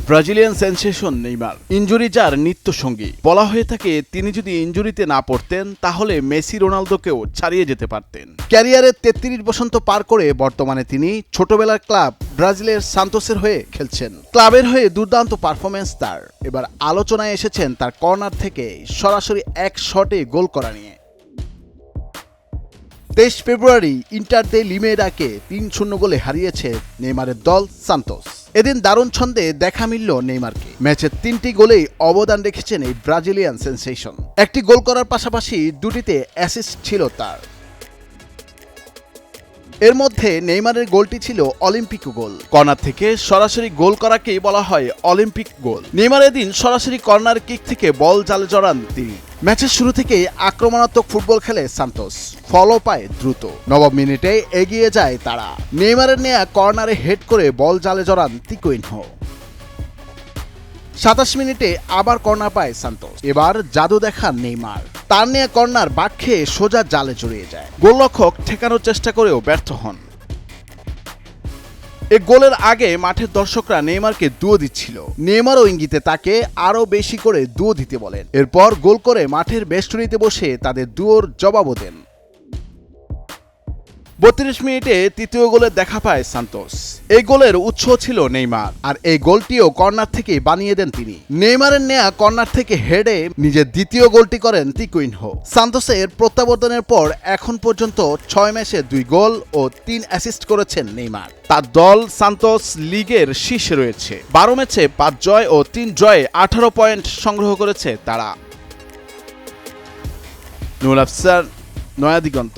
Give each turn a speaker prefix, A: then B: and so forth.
A: Brazilian sensation Neymar injury যার নিত্য সঙ্গী। বলা হয়ে থাকে তিনি যদি ইনজুরিতে না পড়তেন তাহলে মেসি রোনালদোকেও ছাড়িয়ে যেতে পারতেন। ক্যারিয়ারের 33 বসন্ত পার করে বর্তমানে তিনি ছোটবেলার ক্লাব ব্রাজিলের সান্তোসের হয়ে খেলছেন। ক্লাবের হয়ে দুর্দান্ত পারফরমেন্স তার। এবার আলোচনায় এসেছেন তার কর্নার থেকে সরাসরি এক শটে গোল করা নিয়ে। 23 ফেব্রুয়ারি ইন্টার দে লিমেরাকে 3-0 গোলে হারিয়েছে নেইমারের দল সান্তোস। এদিন দারুণ ছন্দে দেখা মিলল নেইমারকে। ম্যাচের 3টি গোলেই অবদান রেখেছেন এই ব্রাজিলিয়ান সেনসেশন। একটি গোল করার পাশাপাশি দুটিতে অ্যাসিস্ট ছিল তার। এর মধ্যে নেইমারের গোলটি ছিল অলিম্পিক গোল। কর্নার থেকে সরাসরি গোল করাকেই বলা হয় অলিম্পিক গোল। নেইমার এদিন সরাসরি কর্নার কিক থেকে বল জালে জড়ান তিনি। ম্যাচের শুরু থেকেই আক্রমণাত্মক ফুটবল খেলে সান্তোস, ফলও পায় দ্রুত। 9 মিনিটে এগিয়ে যায় তারা। নেইমারের নেয়া কর্নারে হেড করে বল জালে জড়ান তিকুইনহো। 27 মিনিটে আবার কর্নার পায় সান্তোস। এবার জাদু দেখান নেইমার। তার নেয়া কর্নার বাট খেয়ে সোজা জালে জড়িয়ে যায়। গোলরক্ষক ঠেকানোর চেষ্টা করেও ব্যর্থ হন। এই গোলের আগে মাঠের দর্শকরা নেইমারকে দুয়ো দিচ্ছিল। নেইমারও ইঙ্গিতে তাকে আরো বেশি করে দুয়ো দিতে বলেন। এরপর গোল করে মাঠের বেষ্টনীতে বসে তাদের দুয়োর জবাবও দেন। 32 মিনিটে তৃতীয় গোলে দেখা পায় সান্তোস। এই গোলের উৎস ছিল নেইমার, আর এই গোলটিও কর্নার থেকে বানিয়ে দেন তিনি। নেইমারের নেয়া কর্নার থেকে হেডে নিজের দ্বিতীয় গোলটি করেন তিকুইনহো। সান্তোসের প্রত্যাবর্তনের পর এখন পর্যন্ত 6 ম্যাচে 2 গোল ও 3 অ্যাসিস্ট করেছেন নেইমার। তার দল সান্তোস লিগের শীর্ষে রয়েছে। 12 ম্যাচে 5 জয় ও 3 ড্রয়ে 18 পয়েন্ট সংগ্রহ করেছে তারা। নুরুল আফসার, নয়া দিগন্ত।